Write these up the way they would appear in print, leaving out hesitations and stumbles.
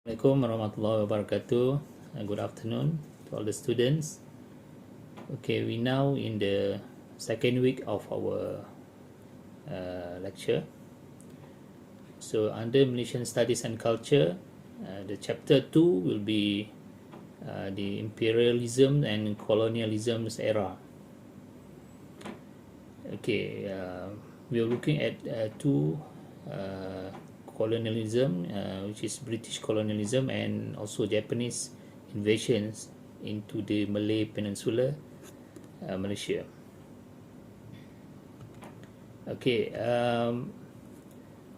Assalamualaikum warahmatullahi wabarakatuh. Good afternoon to all the students. Okay, we now in the second week of our lecture. So under Malaysian Studies and Culture, the chapter 2 will be the imperialism and colonialism's era. Okay, we are looking at two colonialism, which is British colonialism and also Japanese invasions into the Malay Peninsula, Malaysia. Okay,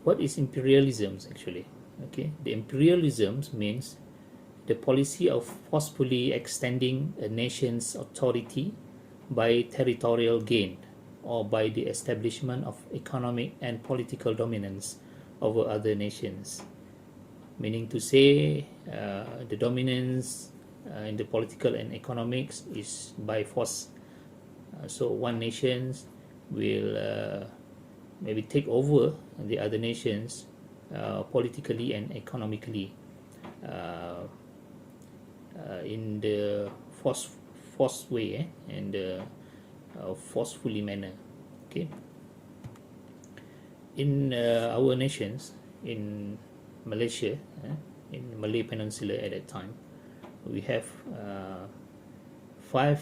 what is imperialism actually? Okay, the imperialism means the policy of forcefully extending a nation's authority by territorial gain or by the establishment of economic and political dominance over other nations. Meaning to say, the dominance in the political and economics is by force. So one nation will maybe take over the other nations politically and economically in the force way and forcefully manner. Okay. In our nations, in Malaysia, in Malay Peninsula at that time, we have 5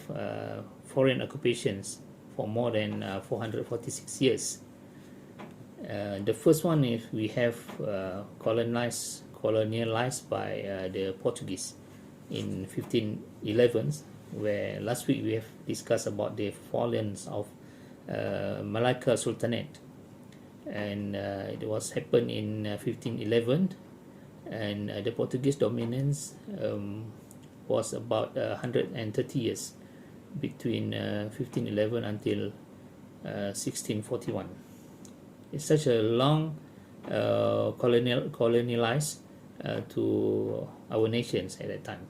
foreign occupations for more than 446 years. The first one is we have colonialized by the Portuguese in 1511, where last week we have discussed about the fallings of Malacca Sultanate, and it was happened in 1511, and the Portuguese dominance was about 130 years between 1511 until 1641. It's such a long colonialized to our nations at that time.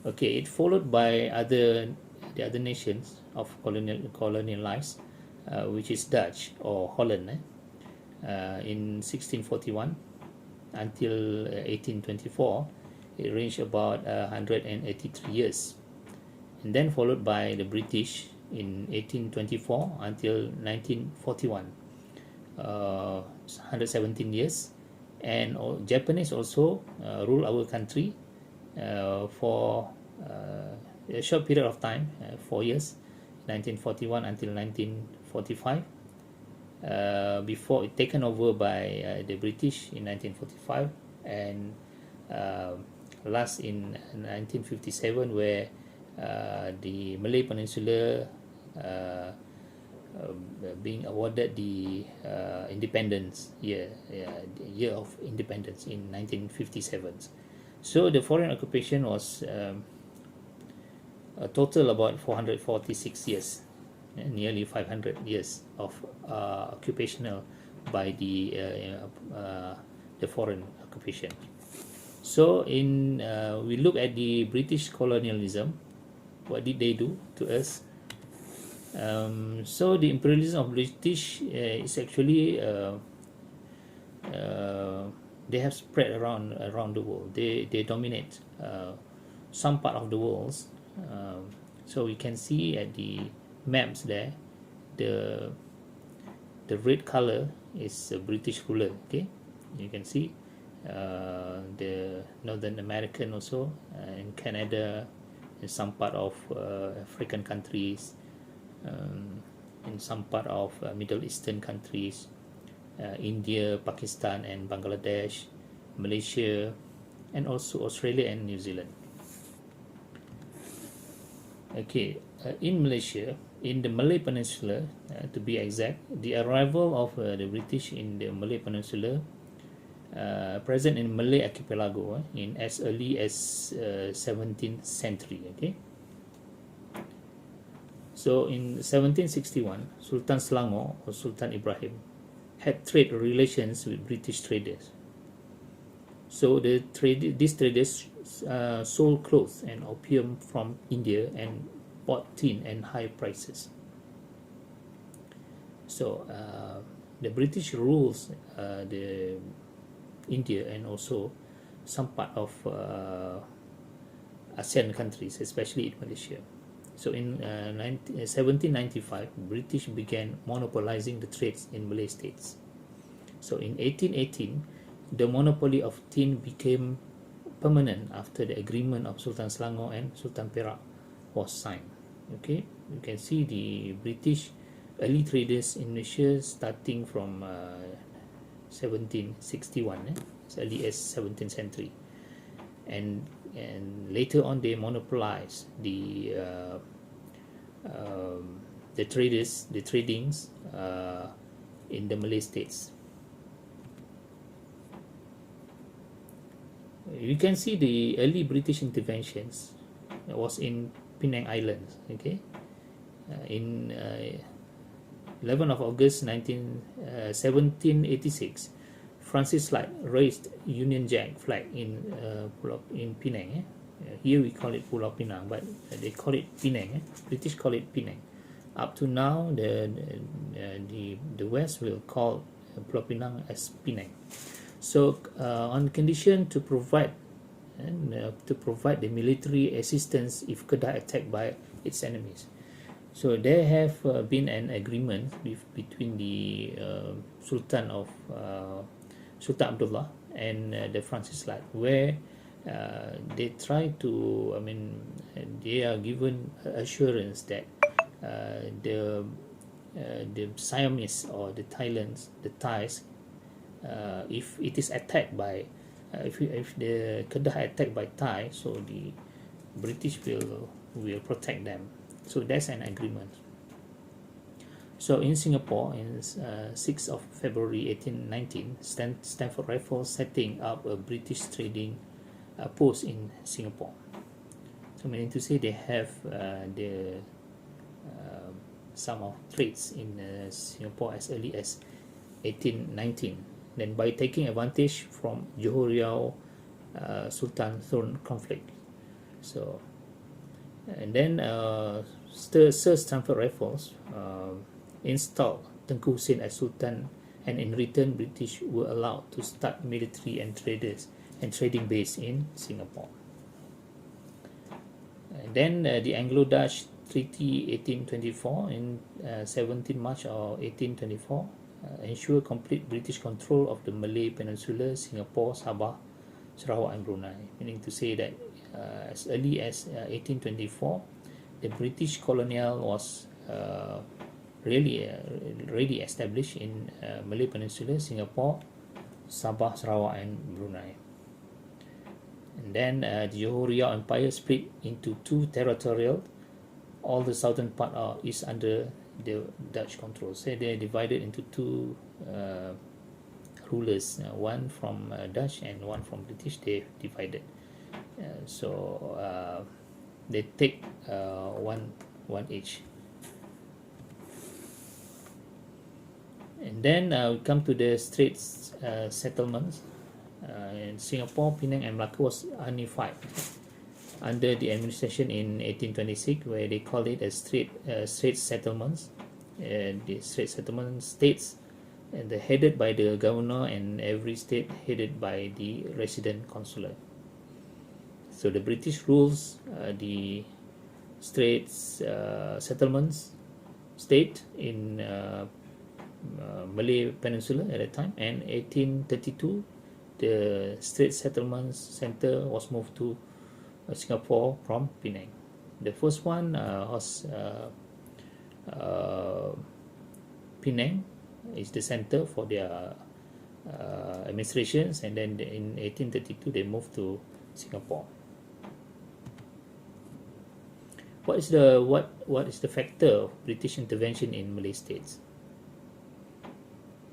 Okay, it followed by the other nations of colonialized, which is Dutch or Holland, in 1641 until 1824. It ranged about 183 years, and then followed by the British in 1824 until 1941, 117 years, and Japanese also ruled our country for a short period of time, 4 years, 1941 until 1945, before it taken over by the British in 1945, and last in 1957, where the Malay Peninsula being awarded the independence year, the year of independence in 1957. So the foreign occupation was a total about 446 years, nearly 500 years of occupational by the foreign occupation. So in we look at the British colonialism. What did they do to us? So the imperialism of British is actually they have spread around the world. They dominate some part of the world. So we can see at the maps there, the red color is a British ruler. Okay, you can see the Northern American also, in Canada, in some part of African countries, in some part of Middle Eastern countries, India, Pakistan and Bangladesh, Malaysia, and also Australia and New Zealand. Okay, in Malaysia, in the Malay Peninsula, to be exact, the arrival of the British in the Malay Peninsula, present in Malay archipelago in as early as 17th century. Okay, so in 1761, Sultan Selangor or Sultan Ibrahim had trade relations with British traders. So these traders sold clothes and opium from India and bought tin at high prices. So the British rules the India and also some part of ASEAN countries, especially in Malaysia. So in 1795, British began monopolizing the trades in Malay states. So in 1818, the monopoly of tin became permanent after the agreement of Sultan Selangor and Sultan Perak was signed. Okay, you can see the British early traders in Malaysia starting from 1761, as early as 17th century, and later on they monopolized the tradings in the Malay states. You can see the early British interventions was in Penang Islands. Okay, in 11 of August 1786, Francis Light raised Union Jack flag in Penang. Here we call it Pulau Pinang, but they call it Penang. British call it Penang. Up to now, the West will call Pulau Pinang as Penang. So, on condition to provide the military assistance if Kedah attacked by its enemies. So there have been an agreement between the Sultan Abdullah and the Francis Light, where they try to, they are given assurance that the Siamese or the Thailands, the Thais, if it is attacked by, if the Kedah attacked by Thai, so the British will protect them. So that's an agreement. So in Singapore, in 6th of February 1819, Stamford Rifles setting up a British trading post in Singapore. So meaning to say they have some of trades in Singapore as early as 1819. Then by taking advantage from Johor Riau Sultan throne conflict. So, and then Sir Stamford Rifles installed Tengku Hussein as Sultan, and in return British were allowed to start military and trading base in Singapore. And then the Anglo-Dutch Treaty 1824 in 17 March of 1824 ensure complete British control of the Malay Peninsula, Singapore, Sabah, Sarawak and Brunei. Meaning to say that as early as 1824, the British colonial was really established in Malay Peninsula, Singapore, Sabah, Sarawak and Brunei. And then the Johor Riau Empire split into two territorial. All the southern part is under the Dutch control. So they are divided into two rulers, one from Dutch and one from British. They divided. So they take one each. And then we come to the Straits settlements. In Singapore, Penang and Malacca was unified under the administration in 1826, where they called it a Straits settlements. The Straits settlement states, and they're headed by the governor, and every state headed by the resident consular. So the British rules the Straits settlements state in Malay Peninsula at that time, and 1832 the Straits Settlements Center was moved to Singapore from Penang. The first one was Penang is the center for their administrations, and then in 1832 they moved to Singapore. What is the factor of British intervention in Malay states?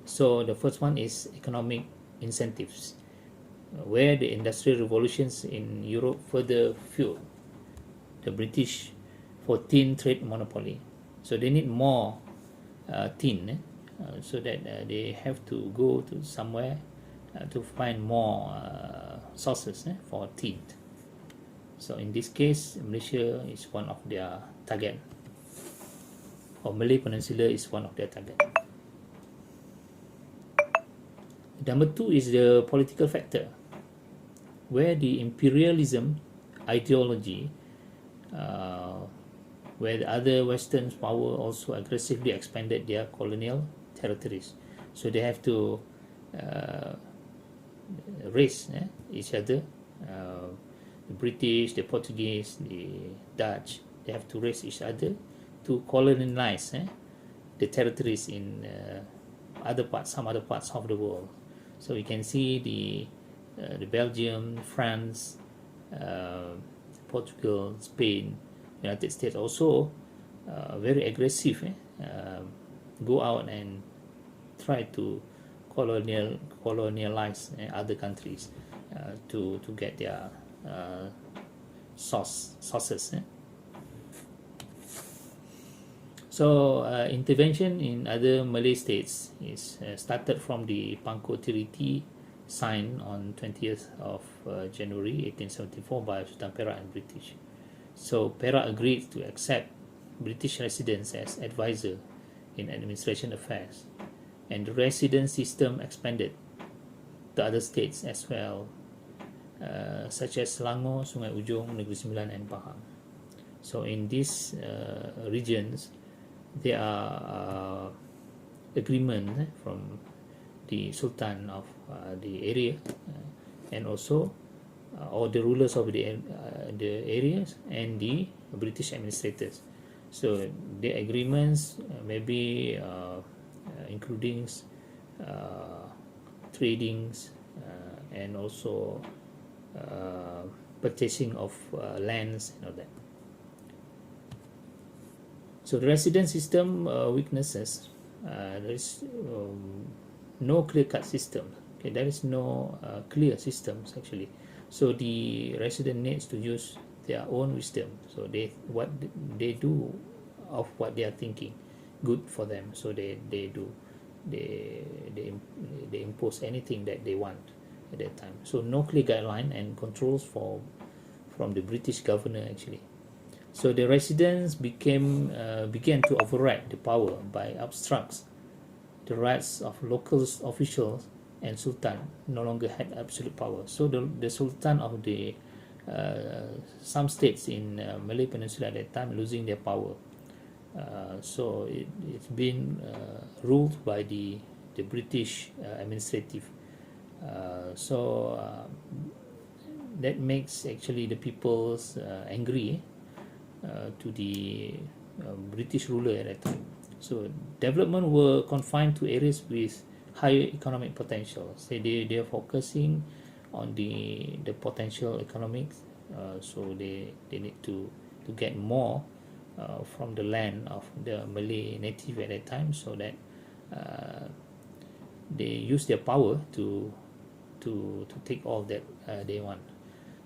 So the first one is economic incentives, where the industrial revolutions in Europe further fueled the British for tin trade monopoly. So they need more tin, so that they have to go to somewhere to find more sources for tin. So in this case, Malaysia is one of their target, or Malay Peninsula is one of their target. Number two is the political factor, where the imperialism ideology, where the other Western power also aggressively expanded their colonial territories. So they have to race each other. The British, the Portuguese, the Dutch, they have to race each other to colonize the territories in some other parts of the world. So you can see the Belgium, France, Portugal, Spain, United States also very aggressive, go out and try to colonialize other countries to get their sources. So intervention in other Malay states is started from the Pangkor Treaty signed on 20th of January 1874 by Sultan Perak and British. So Perak agreed to accept British residents as advisor in administration affairs, and the resident system expanded to other states as well, such as Selangor, Sungai Ujong, Negeri Sembilan, and Pahang. So in these regions, there are agreement from the Sultan of the area, and also or the rulers of the areas and the British administrators. So the agreements maybe including tradings and also purchasing of lands and all that. So the resident system weaknesses, there is no clear-cut system. Okay, there is no clear systems actually. So the resident needs to use their own wisdom. So what they do of what they are thinking good for them. So they impose anything that they want at that time. So no clear guideline and controls from the British governor actually. So the residents began to override the power by obstructs the rights of local officials, and Sultan no longer had absolute power. So the Sultan of the some states in Malay Peninsula at that time losing their power. So it's been ruled by the British administrative. So that makes actually the people's angry to the British ruler at that time. So development were confined to areas with higher economic potential. So they are focusing on the potential economics. So they need to get more from the land of the Malay native at that time, so that they use their power to take all that they want.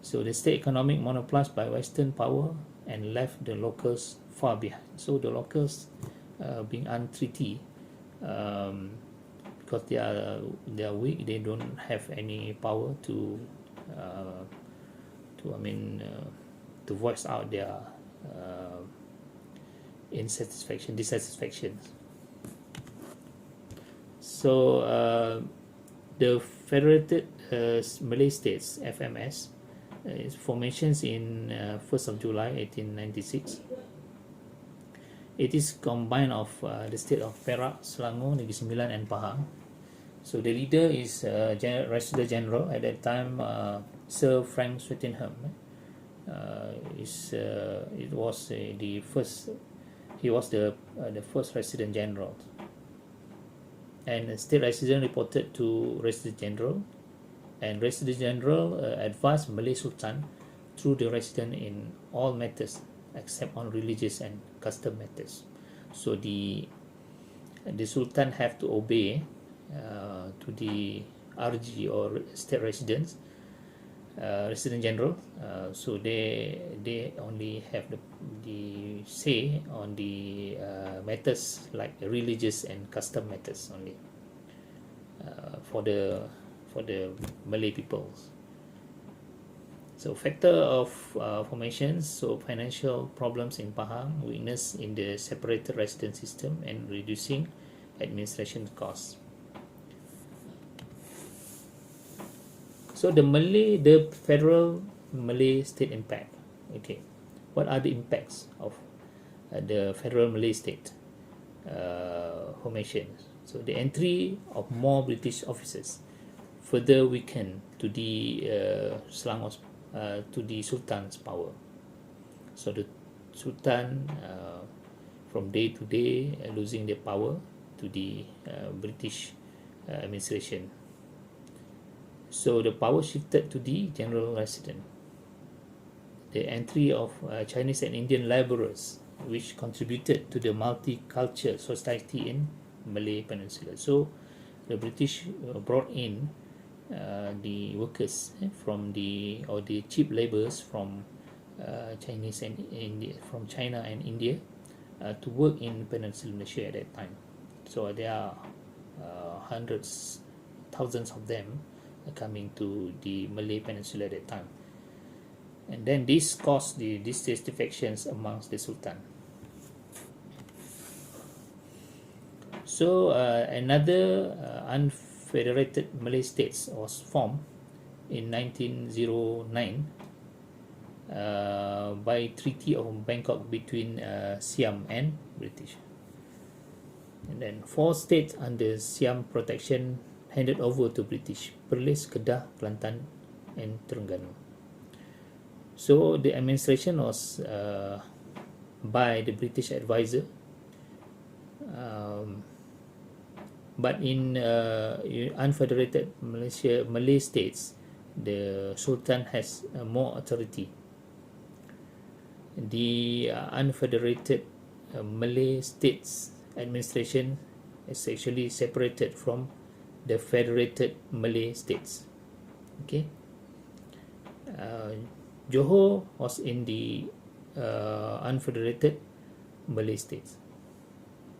So the state economic monopolized by Western power and left the locals far behind. So the locals being untreaty because they are weak, they don't have any power to voice out their dissatisfaction. So the Federated Malay States (FMS) its formations in 1st of July 1896. It is combined of the state of Perak, Selangor, Negeri Sembilan, and Pahang. So the leader is Resident General at that time, Sir Frank Swettenham. It was the first. He was the first Resident General, and the state resident reported to Resident General, and Resident General advised Malay Sultan through the resident in all matters except on religious and custom matters. So the Sultan have to obey to the RG or state residents, Resident General. So they only have the say on the matters like religious and custom matters only for the Malay peoples. So factor of formations, so financial problems in Pahang, weakness in the separated resident system, and reducing administration costs. So the federal Malay state impact. Okay, what are the impacts of the federal Malay state formation? So the entry of more British officers further weakened to the to the Sultan's power. So the Sultan from day to day losing their power to the British administration. So the power shifted to the general resident. The entry of Chinese and Indian laborers, which contributed to the multicultural society in Malay Peninsula. So the British brought in the workers from the cheap laborers from Chinese and India, from China and India, to work in Peninsular Malaysia at that time. So there are hundreds, thousands of them coming to the Malay Peninsula at that time, and then this caused the dissatisfactions amongst the Sultan. So another unfederated Malay states was formed in 1909 by Treaty of Bangkok between Siam and British. And then 4 states under Siam protection handed over to British: Perlis, Kedah, Kelantan, and Terengganu. So the administration was by the British advisor, but in unfederated Malay states, the Sultan has more authority. The unfederated Malay states administration is actually separated from the federated Malay states. Okay, Johor was in the unfederated Malay states.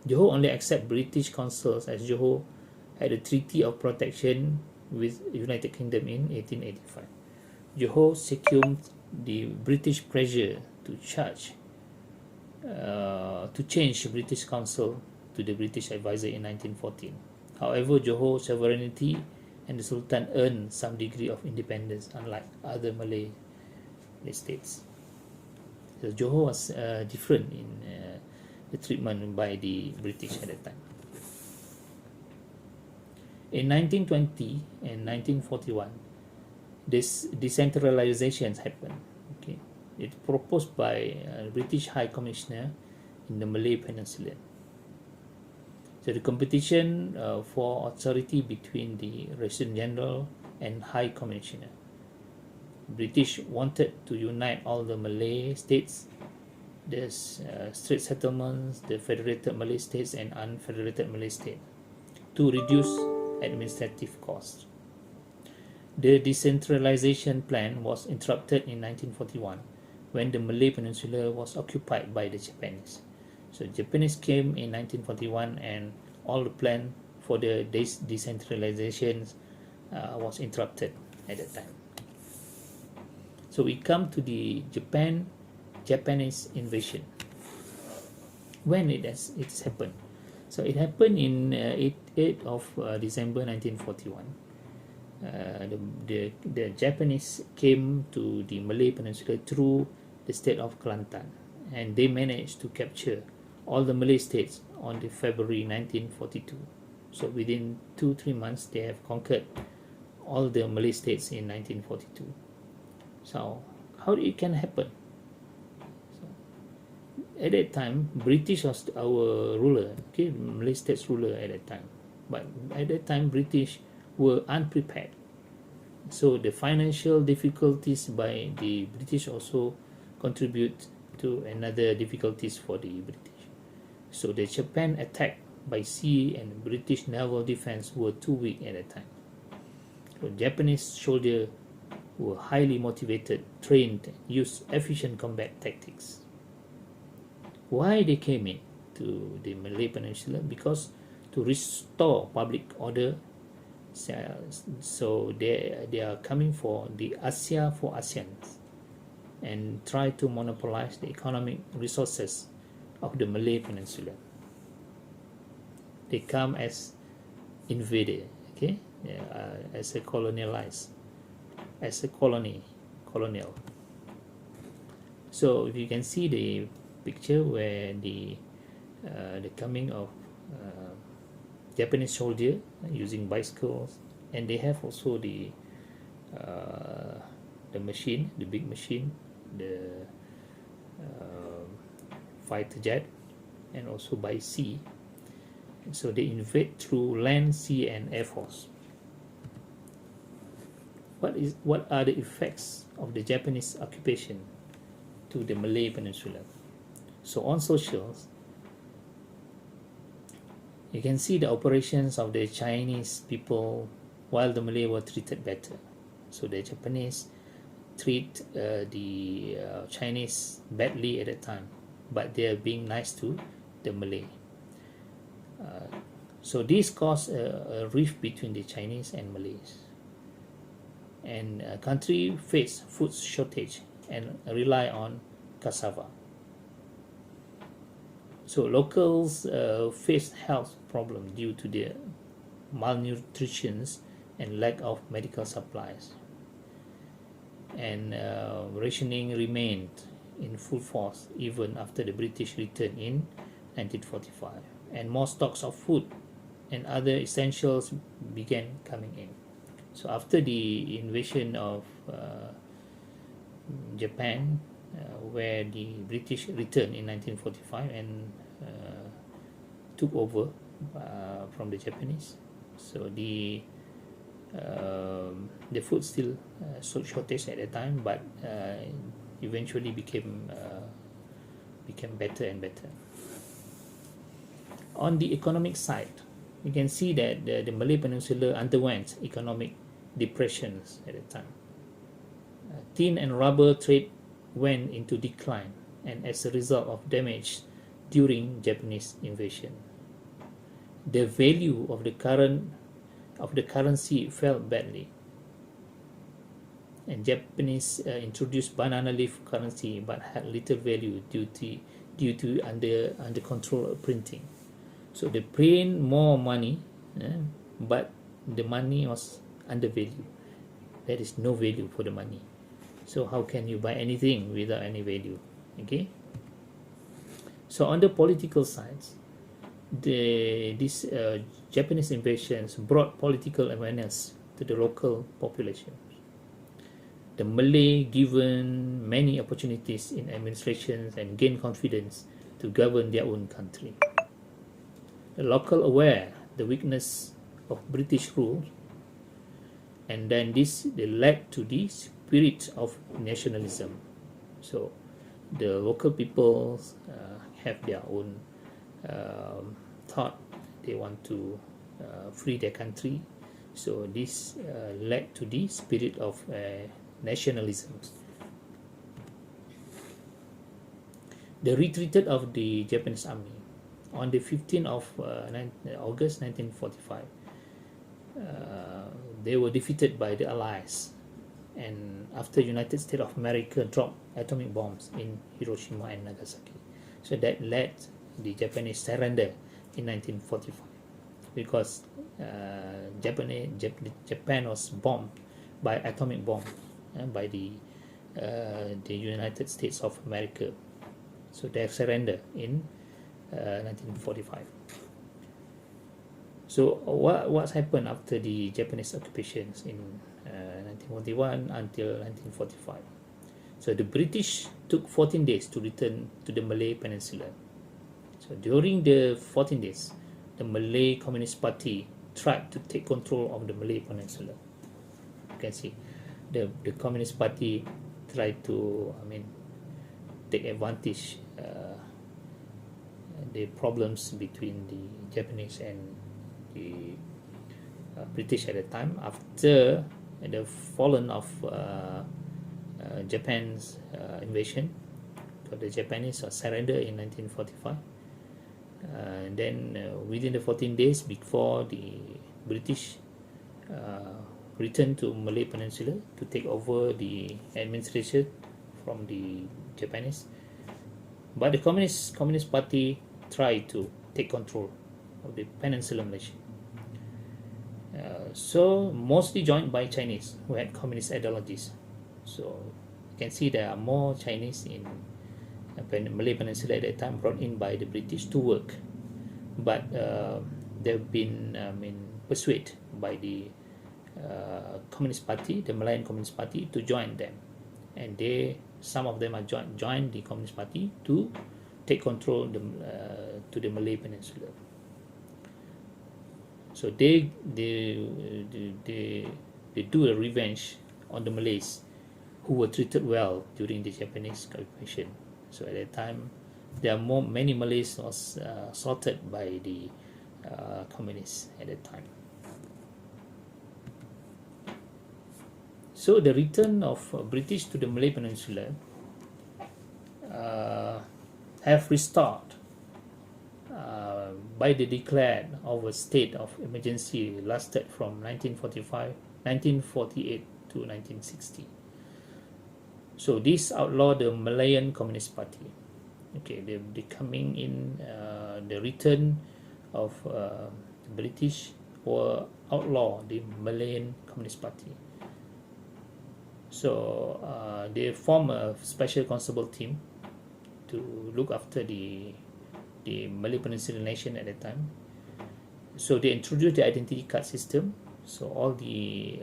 Johor only accept British consuls, as Johor had a treaty of protection with United Kingdom in 1885. Johor succumbed the British pressure to change British consul to the British advisor in 1914. However, Johor sovereignty and the Sultan earned some degree of independence, unlike other Malay states. So Johor was different in the treatment by the British at that time. In 1920 and 1941, this decentralizations happened. Okay, it's proposed by British High Commissioner in the Malay Peninsula. So the competition for authority between the Resident General and High Commissioner. British wanted to unite all the Malay states, the Strait settlements, the federated Malay states and unfederated Malay state, to reduce administrative costs. The decentralization plan was interrupted in 1941 when the Malay Peninsula was occupied by the Japanese. So Japanese came in 1941 and all the plan for the decentralization was interrupted at that time. So we come to the Japanese invasion. When it's happened? So it happened in 8th of December 1941. The Japanese came to the Malay Peninsula through the state of Kelantan, and they managed to capture all the Malay states on the February 1942. So within 2-3 months, they have conquered all the Malay states in 1942. So how it can happen? So, at that time, British was our ruler, okay, Malay states ruler at that time. But at that time, British were unprepared. So the financial difficulties by the British also contribute to another difficulties for the British. So the Japan attack by sea and British naval defense were too weak at that time. So Japanese soldiers were highly motivated, trained, used efficient combat tactics. Why they came in to the Malay Peninsula? Because to restore public order. So they are coming for the Asia for ASEAN and try to monopolize the economic resources of the Malay Peninsula. They come as invader, okay, as a colonialized as a colonial. So if you can see the picture where the coming of Japanese soldier using bicycles, and they have also the machine, the big machine, the fighter jet, and also by sea. So they invade through land, sea, and air force. What are the effects of the Japanese occupation to the Malay Peninsula? So on socials, you can see the operations of the Chinese people, while the Malay were treated better. So the Japanese treat the Chinese badly at that time, but they are being nice to the Malay. So this caused a rift between the Chinese and Malays, and country face food shortage and rely on cassava. So locals faced health problems due to the malnutrition and lack of medical supplies, and rationing remained in full force even after the British return in 1945, and more stocks of food and other essentials began coming in. So after the invasion of Japan, where the British returned in 1945 and took over from the Japanese, so the food still shortage at that time, but eventually became better and better. On the economic side, you can see that the Malay Peninsula underwent economic depressions at the time. Tin and rubber trade went into decline, and as a result of damage during Japanese invasion, the value of the currency fell badly, and Japanese introduced banana leaf currency but had little value due to under control of printing. So they print more money, but the money was undervalued. There is no value for the money. So how can you buy anything without any value? Okay. So on the political sides, these Japanese invasions brought political awareness to the local population. The Malay given many opportunities in administrations and gained confidence to govern their own country. The local aware the weakness of British rule, and then this led to the spirit of nationalism. So the local people have their own thought. They want to free their country. So this led to the spirit of nationalism. The retreat of the Japanese army on the 15th of August 1945. They were defeated by the Allies, and after United States of America dropped atomic bombs in Hiroshima and Nagasaki. So that led the Japanese surrender in 1945, because Japan was bombed by atomic bomb by the United States of America. So they surrender in 1945. So what's happened after the Japanese occupations in 1941 until 1945? So the British took 14 days to return to the Malay Peninsula. So during the 14 days, the Malay Communist Party tried to take control of the Malay Peninsula. You can see the Communist Party tried to, take advantage the problems between the Japanese and the British at the time after the fallen of Japan's invasion. So the Japanese surrendered in 1945. And then within the 14 days before the British returned to Malay Peninsula to take over the administration from the Japanese, but the Communist Party tried to take control of the Peninsula Malaysia. So mostly joined by Chinese who had communist ideologies. So you can see there are more Chinese in Malay Peninsula at that time, brought in by the British to work, but they've been persuaded by the Communist Party, the Malayan Communist Party, to join them, and some of them are joined the Communist Party to take control to the Malay Peninsula. So they do a revenge on the Malays who were treated well during the Japanese occupation. So at that time, there are many Malays was slaughtered by the communists at that time. So the return of British to the Malay Peninsula have restored by the declared of a state of emergency lasted from 1948 to 1960. So this outlawed the Malayan Communist Party. Okay, they coming in the return of the British or outlaw the Malayan Communist Party. So they form a special constable team to look after the Malay Peninsula nation at that time. So they introduced the identity card system. So all the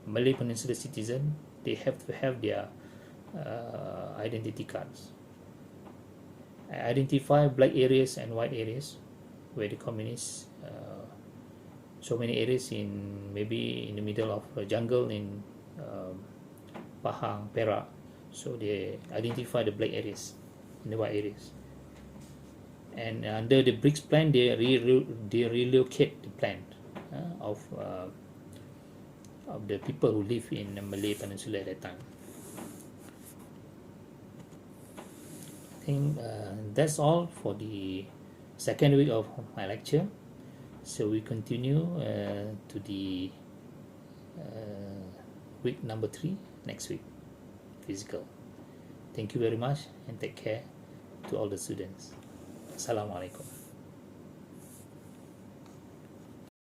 Malay Peninsula citizen, they have to have their identity cards. Identify black areas and white areas where the communists, so many areas maybe in the middle of a jungle in Pahang, Perak. So they identify the black areas and the white areas. And under the BRICS plan, they relocate the plan of the people who live in the Malay Peninsula at that time. I think that's all for the second week of my lecture. So we continue to the week number 3 next week, physical. Thank you very much and take care to all the students. Assalamualaikum.